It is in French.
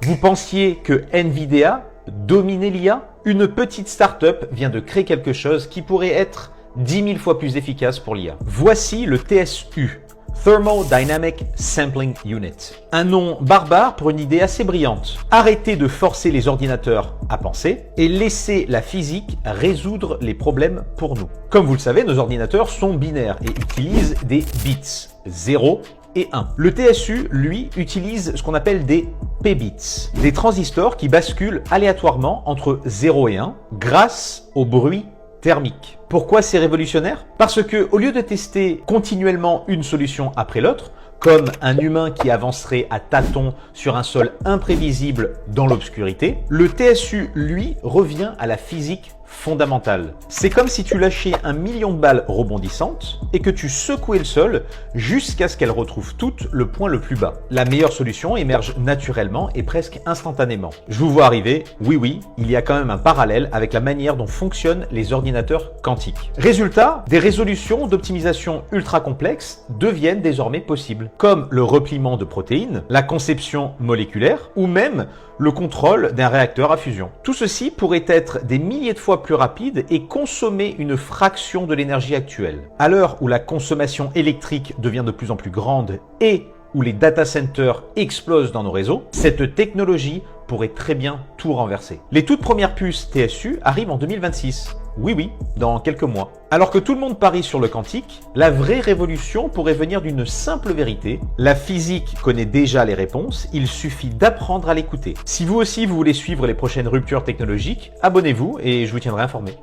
Vous pensiez que NVIDIA dominait l'IA? Une petite start-up vient de créer quelque chose qui pourrait être 10 000 fois plus efficace pour l'IA. Voici le TSU, Thermodynamic Sampling Unit. Un nom barbare pour une idée assez brillante. Arrêtez de forcer les ordinateurs à penser et laissez la physique résoudre les problèmes pour nous. Comme vous le savez, nos ordinateurs sont binaires et utilisent des bits, 0 et 1. Le TSU, lui, utilise ce qu'on appelle des p-bits, des transistors qui basculent aléatoirement entre 0 et 1 grâce au bruit thermique. Pourquoi c'est révolutionnaire? Parce que au lieu de tester continuellement une solution après l'autre, comme un humain qui avancerait à tâtons sur un sol imprévisible dans l'obscurité, le TSU, lui, revient à la physique fondamentale. C'est comme si tu lâchais 1 million de balles rebondissantes et que tu secouais le sol jusqu'à ce qu'elles retrouvent toutes le point le plus bas. La meilleure solution émerge naturellement et presque instantanément. Je vous vois arriver, oui, il y a quand même un parallèle avec la manière dont fonctionnent les ordinateurs quantiques. Résultat, des résolutions d'optimisation ultra complexes deviennent désormais possibles, comme le repliement de protéines, la conception moléculaire ou même le contrôle d'un réacteur à fusion. Tout ceci pourrait être des milliers de fois plus rapide et consommer une fraction de l'énergie actuelle. À l'heure où la consommation électrique devient de plus en plus grande et où les data centers explosent dans nos réseaux, cette technologie pourrait très bien tout renverser. Les toutes premières puces TSU arrivent en 2026. Oui, dans quelques mois. Alors que tout le monde parie sur le quantique, la vraie révolution pourrait venir d'une simple vérité. La physique connaît déjà les réponses, il suffit d'apprendre à l'écouter. Si vous aussi vous voulez suivre les prochaines ruptures technologiques, abonnez-vous et je vous tiendrai informé.